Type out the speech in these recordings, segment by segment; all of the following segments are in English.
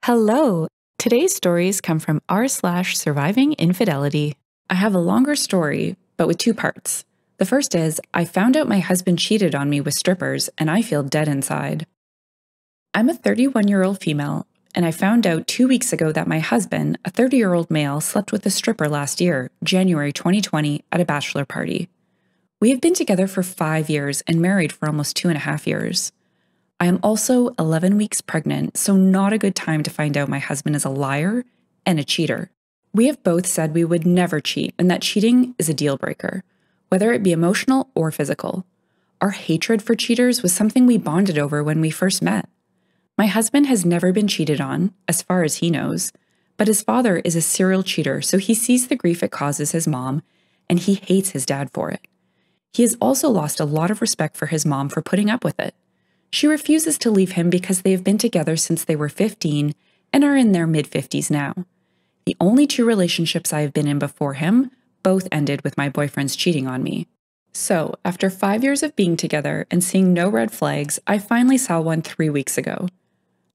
Hello! Today's stories come from r/survivingInfidelity. I have a longer story, but with two parts. The first is, I found out my husband cheated on me with strippers, and I feel dead inside. I'm a 31-year-old female, and I found out 2 weeks ago that my husband, a 30-year-old male, slept with a stripper last year, January 2020, at a bachelor party. We have been together for 5 years and married for almost 2.5 years. I am also 11 weeks pregnant, so not a good time to find out my husband is a liar and a cheater. We have both said we would never cheat and that cheating is a deal breaker, whether it be emotional or physical. Our hatred for cheaters was something we bonded over when we first met. My husband has never been cheated on, as far as he knows, but his father is a serial cheater, so he sees the grief it causes his mom, and he hates his dad for it. He has also lost a lot of respect for his mom for putting up with it. She refuses to leave him because they have been together since they were 15 and are in their mid-50s now. The only two relationships I have been in before him both ended with my boyfriends cheating on me. So, after 5 years of being together and seeing no red flags, I finally saw one 3 weeks ago.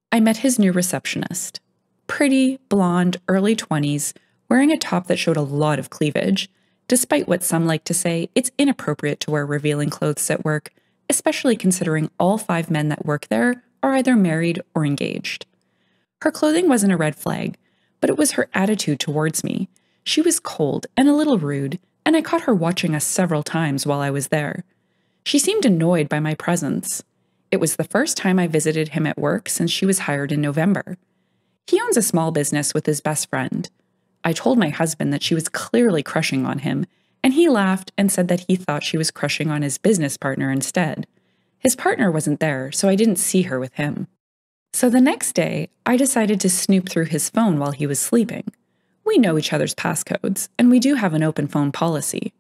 I met his new receptionist. Pretty, blonde, early 20s, wearing a top that showed a lot of cleavage. Despite what some like to say, it's inappropriate to wear revealing clothes at work, especially considering all 5 men that work there are either married or engaged. Her clothing wasn't a red flag, but it was her attitude towards me. She was cold and a little rude, and I caught her watching us several times while I was there. She seemed annoyed by my presence. It was the first time I visited him at work since she was hired in November. He owns a small business with his best friend. I told my husband that she was clearly crushing on him, and he laughed and said that he thought she was crushing on his business partner instead. His partner wasn't there, so I didn't see her with him. So the next day, I decided to snoop through his phone while he was sleeping. We know each other's passcodes, and we do have an open phone policy.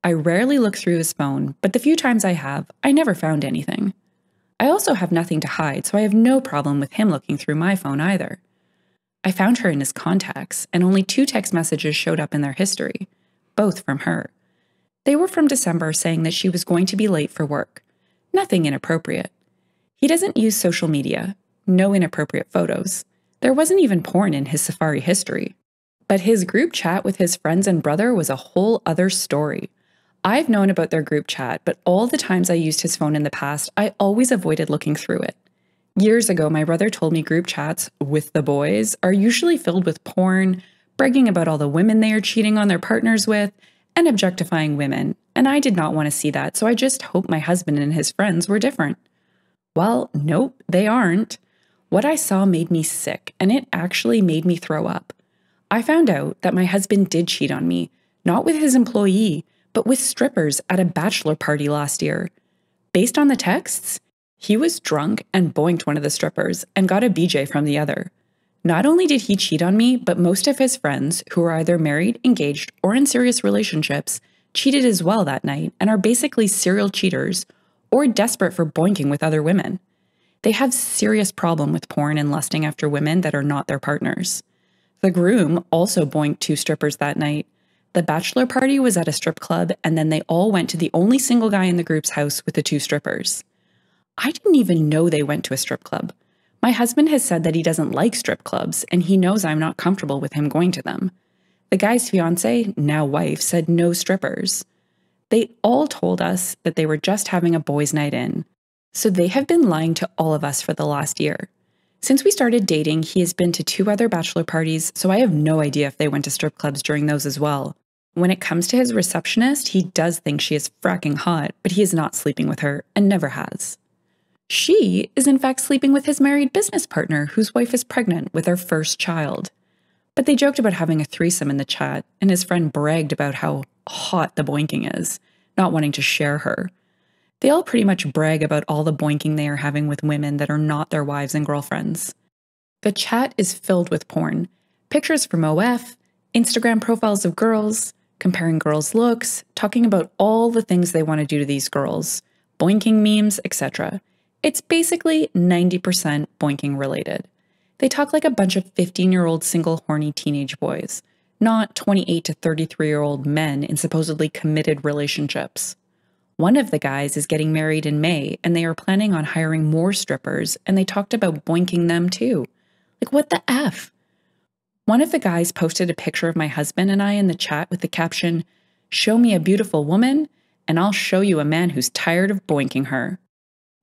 I rarely look through his phone, but the few times I have, I never found anything. I also have nothing to hide, so I have no problem with him looking through my phone either. I found her in his contacts, and only 2 text messages showed up in their history, both from her. They were from December saying that she was going to be late for work. Nothing inappropriate. He doesn't use social media. No inappropriate photos. There wasn't even porn in his Safari history. But his group chat with his friends and brother was a whole other story. I've known about their group chat, but all the times I used his phone in the past, I always avoided looking through it. Years ago, my brother told me group chats with the boys are usually filled with porn, bragging about all the women they are cheating on their partners with, and objectifying women, and I did not want to see that, so I just hoped my husband and his friends were different. Well, nope, they aren't. What I saw made me sick, and it actually made me throw up. I found out that my husband did cheat on me, not with his employee, but with strippers at a bachelor party last year. Based on the texts, he was drunk and boinked one of the strippers and got a BJ from the other. Not only did he cheat on me, but most of his friends, who are either married, engaged, or in serious relationships, cheated as well that night and are basically serial cheaters or desperate for boinking with other women. They have serious problem with porn and lusting after women that are not their partners. The groom also boinked 2 strippers that night. The bachelor party was at a strip club, and then they all went to the only single guy in the group's house with the 2 strippers. I didn't even know they went to a strip club. My husband has said that he doesn't like strip clubs, and he knows I'm not comfortable with him going to them. The guy's fiancé, now wife, said no strippers. They all told us that they were just having a boys' night in. So they have been lying to all of us for the last year. Since we started dating, he has been to 2 other bachelor parties, so I have no idea if they went to strip clubs during those as well. When it comes to his receptionist, he does think she is fracking hot, but he is not sleeping with her and never has. She is in fact sleeping with his married business partner, whose wife is pregnant with their first child. But they joked about having a threesome in the chat, and his friend bragged about how hot the boinking is, not wanting to share her. They all pretty much brag about all the boinking they are having with women that are not their wives and girlfriends. The chat is filled with porn, pictures from OF, Instagram profiles of girls, comparing girls' looks, talking about all the things they want to do to these girls, boinking memes, etc. It's basically 90% boinking related. They talk like a bunch of 15-year-old single horny teenage boys, not 28 to 33-year-old men in supposedly committed relationships. One of the guys is getting married in May, and they are planning on hiring more strippers, and they talked about boinking them too. Like, what the F? One of the guys posted a picture of my husband and I in the chat with the caption, "Show me a beautiful woman, and I'll show you a man who's tired of boinking her."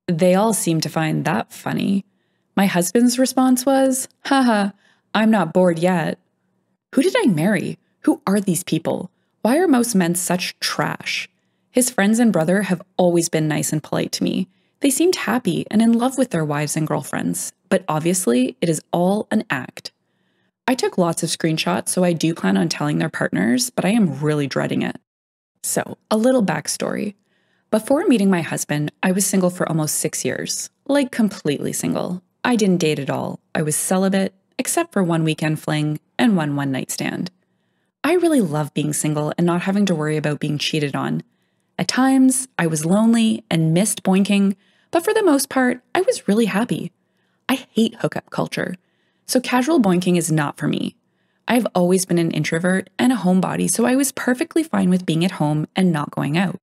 They all seemed to find that funny. My husband's response was, "Haha, I'm not bored yet." Who did I marry? Who are these people? Why are most men such trash? His friends and brother have always been nice and polite to me. They seemed happy and in love with their wives and girlfriends, but obviously it is all an act. I took lots of screenshots, so I do plan on telling their partners, but I am really dreading it. So, a little backstory. Before meeting my husband, I was single for almost 6 years. Like, completely single. I didn't date at all. I was celibate, except for one weekend fling and one one-night stand. I really love being single and not having to worry about being cheated on. At times, I was lonely and missed boinking, but for the most part, I was really happy. I hate hookup culture, so casual boinking is not for me. I've always been an introvert and a homebody, so I was perfectly fine with being at home and not going out.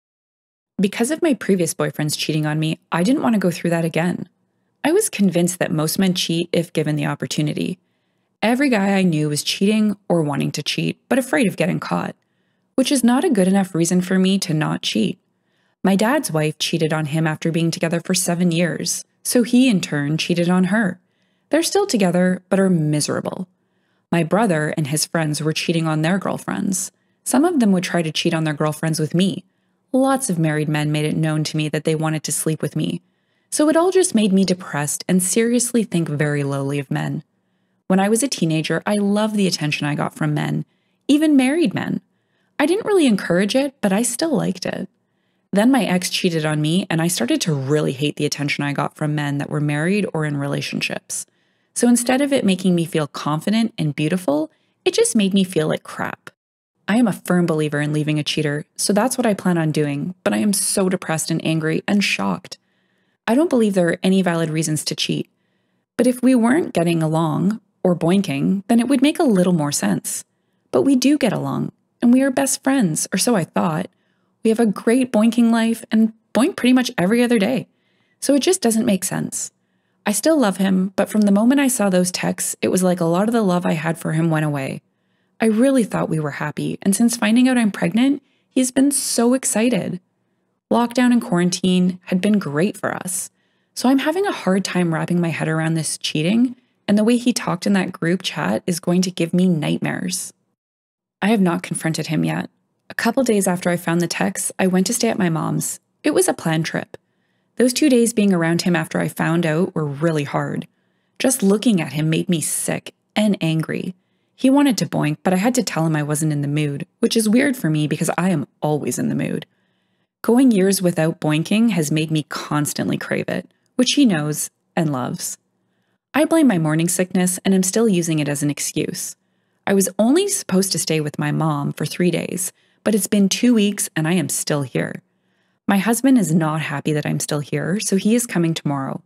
Because of my previous boyfriends cheating on me, I didn't want to go through that again. I was convinced that most men cheat if given the opportunity. Every guy I knew was cheating or wanting to cheat, but afraid of getting caught, which is not a good enough reason for me to not cheat. My dad's wife cheated on him after being together for 7 years, so he in turn cheated on her. They're still together, but are miserable. My brother and his friends were cheating on their girlfriends. Some of them would try to cheat on their girlfriends with me. Lots of married men made it known to me that they wanted to sleep with me. So it all just made me depressed and seriously think very lowly of men. When I was a teenager, I loved the attention I got from men, even married men. I didn't really encourage it, but I still liked it. Then my ex cheated on me, and I started to really hate the attention I got from men that were married or in relationships. So instead of it making me feel confident and beautiful, it just made me feel like crap. I am a firm believer in leaving a cheater, so that's what I plan on doing, but I am so depressed and angry and shocked. I don't believe there are any valid reasons to cheat. But if we weren't getting along or boinking, then it would make a little more sense. But we do get along, and we are best friends, or so I thought. We have a great boinking life and boink pretty much every other day. So it just doesn't make sense. I still love him, but from the moment I saw those texts, it was like a lot of the love I had for him went away. I really thought we were happy, and since finding out I'm pregnant, he's been so excited. Lockdown and quarantine had been great for us, so I'm having a hard time wrapping my head around this cheating, and the way he talked in that group chat is going to give me nightmares. I have not confronted him yet. A couple days after I found the texts, I went to stay at my mom's. It was a planned trip. Those 2 days being around him after I found out were really hard. Just looking at him made me sick and angry. He wanted to boink, but I had to tell him I wasn't in the mood, which is weird for me because I am always in the mood. Going years without boinking has made me constantly crave it, which he knows and loves. I blame my morning sickness and am still using it as an excuse. I was only supposed to stay with my mom for 3 days, but it's been 2 weeks and I am still here. My husband is not happy that I'm still here, so he is coming tomorrow.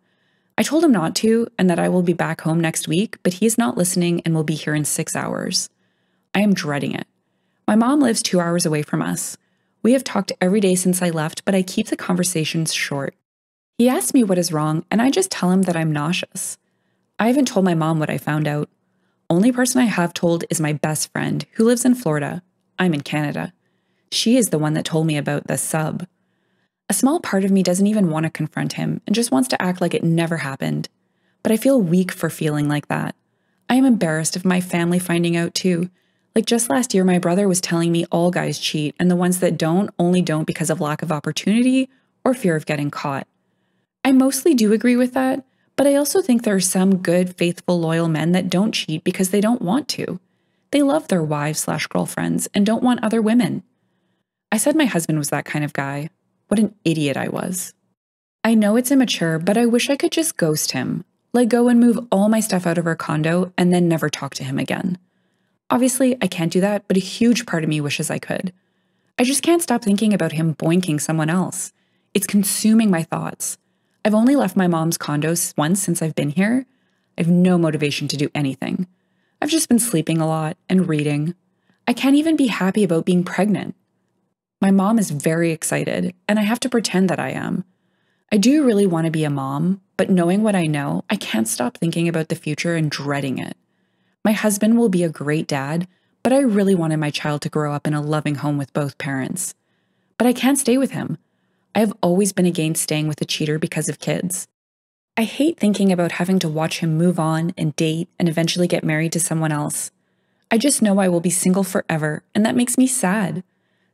I told him not to and that I will be back home next week, but he is not listening and will be here in 6 hours. I am dreading it. My mom lives 2 hours away from us. We have talked every day since I left, but I keep the conversations short. He asks me what is wrong, and I just tell him that I'm nauseous. I haven't told my mom what I found out. Only person I have told is my best friend, who lives in Florida. I'm in Canada. She is the one that told me about the sub. A small part of me doesn't even want to confront him and just wants to act like it never happened. But I feel weak for feeling like that. I am embarrassed of my family finding out too. Like just last year, my brother was telling me all guys cheat and the ones that don't only don't because of lack of opportunity or fear of getting caught. I mostly do agree with that, but I also think there are some good, faithful, loyal men that don't cheat because they don't want to. They love their wives/girlfriends and don't want other women. I said my husband was that kind of guy. What an idiot I was. I know it's immature, but I wish I could just ghost him, let go and move all my stuff out of our condo and then never talk to him again. Obviously, I can't do that, but a huge part of me wishes I could. I just can't stop thinking about him boinking someone else. It's consuming my thoughts. I've only left my mom's condo once since I've been here. I have no motivation to do anything. I've just been sleeping a lot and reading. I can't even be happy about being pregnant. My mom is very excited, and I have to pretend that I am. I do really want to be a mom, but knowing what I know, I can't stop thinking about the future and dreading it. My husband will be a great dad, but I really wanted my child to grow up in a loving home with both parents. But I can't stay with him. I have always been against staying with a cheater because of kids. I hate thinking about having to watch him move on and date and eventually get married to someone else. I just know I will be single forever, and that makes me sad.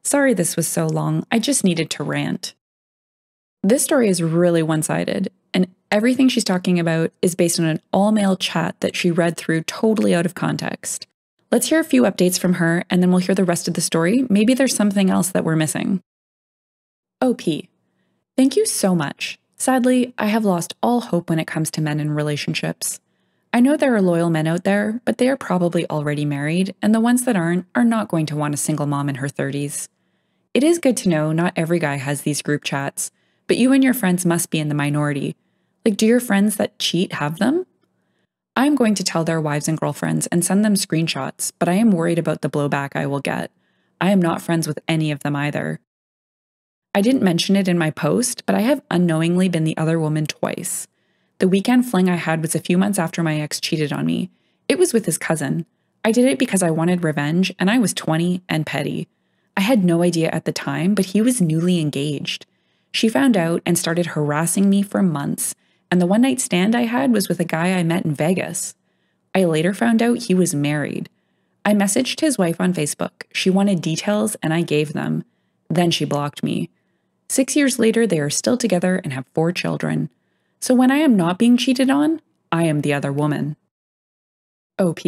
Sorry this was so long, I just needed to rant. This story is really one-sided, and everything she's talking about is based on an all-male chat that she read through totally out of context. Let's hear a few updates from her, and then we'll hear the rest of the story. Maybe there's something else that we're missing. OP. Thank you so much. Sadly, I have lost all hope when it comes to men in relationships. I know there are loyal men out there, but they are probably already married, and the ones that aren't are not going to want a single mom in her 30s. It is good to know not every guy has these group chats, but you and your friends must be in the minority. Like, do your friends that cheat have them? I'm going to tell their wives and girlfriends and send them screenshots, but I am worried about the blowback I will get. I am not friends with any of them either. I didn't mention it in my post, but I have unknowingly been the other woman twice. The weekend fling I had was a few months after my ex cheated on me. It was with his cousin. I did it because I wanted revenge, and I was 20 and petty. I had no idea at the time, but he was newly engaged. She found out and started harassing me for months, and the one-night stand I had was with a guy I met in Vegas. I later found out he was married. I messaged his wife on Facebook. She wanted details, and I gave them. Then she blocked me. 6 years later, they are still together and have 4 children. So when I am not being cheated on, I am the other woman. OP.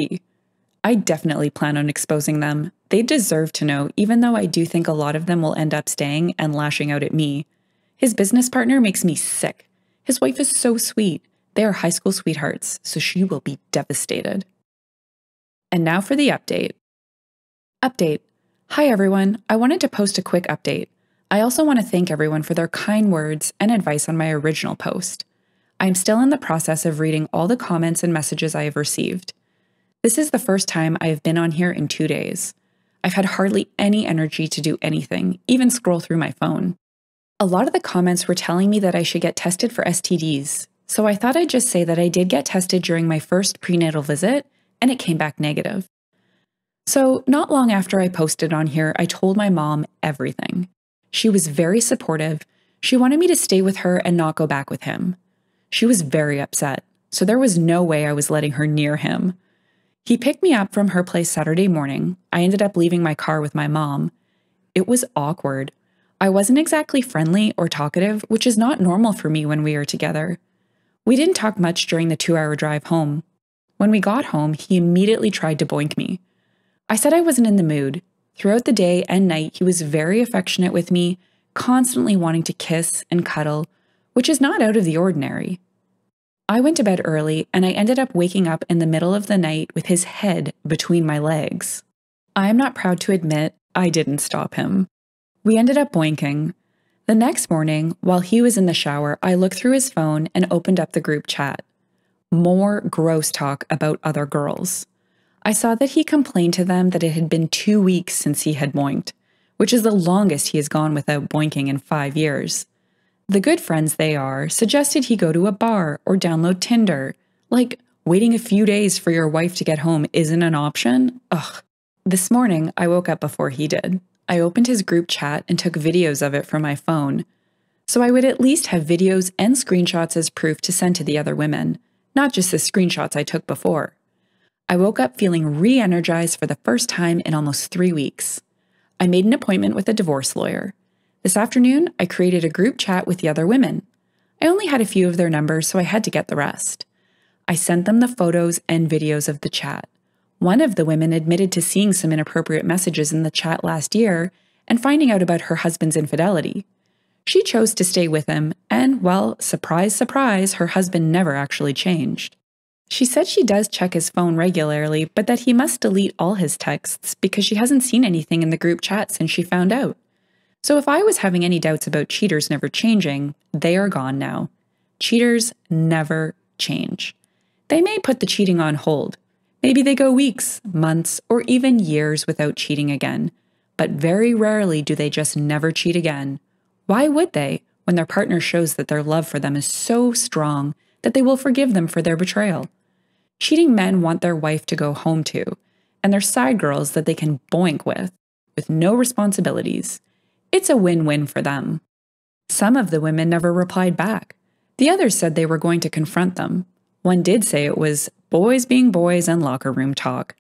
I definitely plan on exposing them. They deserve to know, even though I do think a lot of them will end up staying and lashing out at me. His business partner makes me sick. His wife is so sweet. They are high school sweethearts, so she will be devastated. And now for the update. Update. Hi everyone. I wanted to post a quick update. I also want to thank everyone for their kind words and advice on my original post. I am still in the process of reading all the comments and messages I have received. This is the first time I have been on here in 2 days. I've had hardly any energy to do anything, even scroll through my phone. A lot of the comments were telling me that I should get tested for STDs, so I thought I'd just say that I did get tested during my first prenatal visit, and it came back negative. So not long after I posted on here, I told my mom everything. She was very supportive. She wanted me to stay with her and not go back with him. She was very upset, so there was no way I was letting her near him. He picked me up from her place Saturday morning. I ended up leaving my car with my mom. It was awkward. I wasn't exactly friendly or talkative, which is not normal for me when we are together. We didn't talk much during the 2-hour drive home. When we got home, he immediately tried to boink me. I said I wasn't in the mood. Throughout the day and night, he was very affectionate with me, constantly wanting to kiss and cuddle, which is not out of the ordinary. I went to bed early, and I ended up waking up in the middle of the night with his head between my legs. I am not proud to admit I didn't stop him. We ended up boinking. The next morning, while he was in the shower, I looked through his phone and opened up the group chat. More gross talk about other girls. I saw that he complained to them that it had been 2 weeks since he had boinked, which is the longest he has gone without boinking in 5 years. The good friends they are suggested he go to a bar or download Tinder. Like, waiting a few days for your wife to get home isn't an option? Ugh. This morning, I woke up before he did. I opened his group chat and took videos of it from my phone. So I would at least have videos and screenshots as proof to send to the other women, not just the screenshots I took before. I woke up feeling re-energized for the first time in almost 3 weeks. I made an appointment with a divorce lawyer. This afternoon, I created a group chat with the other women. I only had a few of their numbers, so I had to get the rest. I sent them the photos and videos of the chat. One of the women admitted to seeing some inappropriate messages in the chat last year and finding out about her husband's infidelity. She chose to stay with him, and, well, surprise, surprise, her husband never actually changed. She said she does check his phone regularly, but that he must delete all his texts because she hasn't seen anything in the group chat since she found out. So if I was having any doubts about cheaters never changing, they are gone now. Cheaters never change. They may put the cheating on hold. Maybe they go weeks, months, or even years without cheating again. But very rarely do they just never cheat again. Why would they? when their partner shows that their love for them is so strong that they will forgive them for their betrayal. Cheating men want their wife to go home to, and they're side girls that they can boink with no responsibilities. It's a win-win for them. Some of the women never replied back. The others said they were going to confront them. One did say it was boys being boys and locker room talk.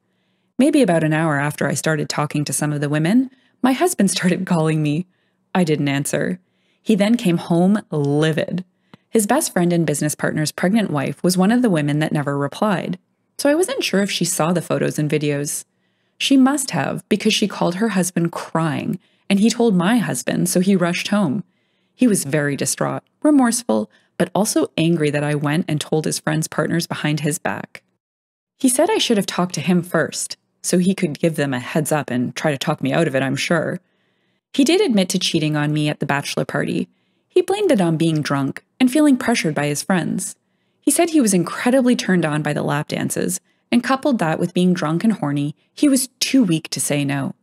Maybe about an hour after I started talking to some of the women, my husband started calling me. I didn't answer. He then came home livid. His best friend and business partner's pregnant wife was one of the women that never replied, so I wasn't sure if she saw the photos and videos. She must have, because she called her husband crying, and he told my husband, so he rushed home. He was very distraught, remorseful, but also angry that I went and told his friend's partners behind his back. He said I should have talked to him first, so he could give them a heads up and try to talk me out of it, I'm sure. He did admit to cheating on me at the bachelor party. He blamed it on being drunk and feeling pressured by his friends. He said he was incredibly turned on by the lap dances, and coupled that with being drunk and horny, he was too weak to say no.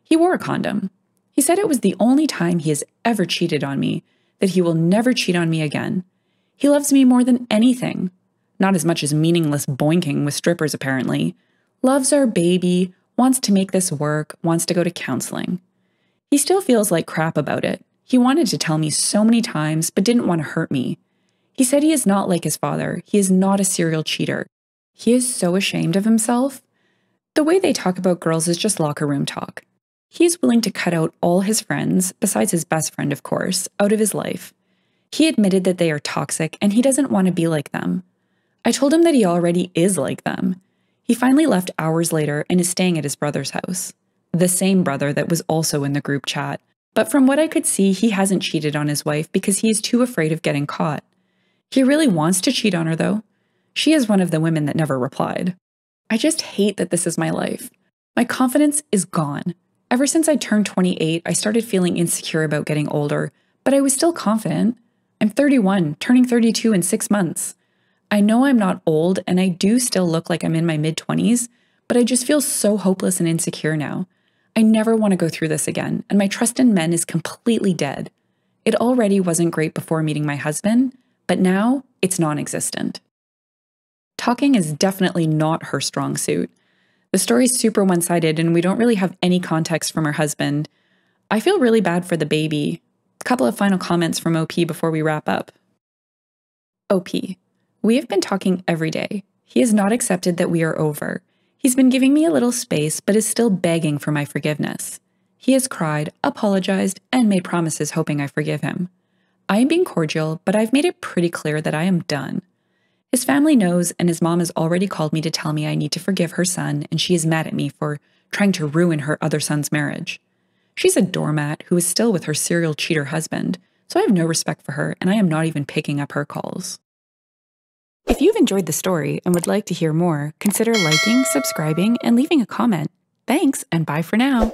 He wore a condom. He said it was the only time he has ever cheated on me, that he will never cheat on me again. He loves me more than anything. Not as much as meaningless boinking with strippers, apparently. Loves our baby, wants to make this work, wants to go to counseling. He still feels like crap about it. He wanted to tell me so many times, but didn't want to hurt me. He said he is not like his father. He is not a serial cheater. He is so ashamed of himself. The way they talk about girls is just locker room talk. He is willing to cut out all his friends, besides his best friend, of course, out of his life. He admitted that they are toxic and he doesn't want to be like them. I told him that he already is like them. He finally left hours later and is staying at his brother's house. The same brother that was also in the group chat. But from what I could see, he hasn't cheated on his wife because he is too afraid of getting caught. He really wants to cheat on her, though. She is one of the women that never replied. I just hate that this is my life. My confidence is gone. Ever since I turned 28, I started feeling insecure about getting older, but I was still confident. I'm 31, turning 32 in 6 months. I know I'm not old, and I do still look like I'm in my mid-20s, but I just feel so hopeless and insecure now. I never want to go through this again, and my trust in men is completely dead. It already wasn't great before meeting my husband, but now it's non-existent. Talking is definitely not her strong suit. The story's super one-sided, and we don't really have any context from her husband. I feel really bad for the baby. A couple of final comments from OP before we wrap up. OP. We have been talking every day. He has not accepted that we are over. He's been giving me a little space, but is still begging for my forgiveness. He has cried, apologized, and made promises hoping I forgive him. I am being cordial, but I've made it pretty clear that I am done. His family knows, and his mom has already called me to tell me I need to forgive her son, and she is mad at me for trying to ruin her other son's marriage. She's a doormat who is still with her serial cheater husband, so I have no respect for her, and I am not even picking up her calls. If you've enjoyed the story and would like to hear more, consider liking, subscribing, and leaving a comment. Thanks, and bye for now.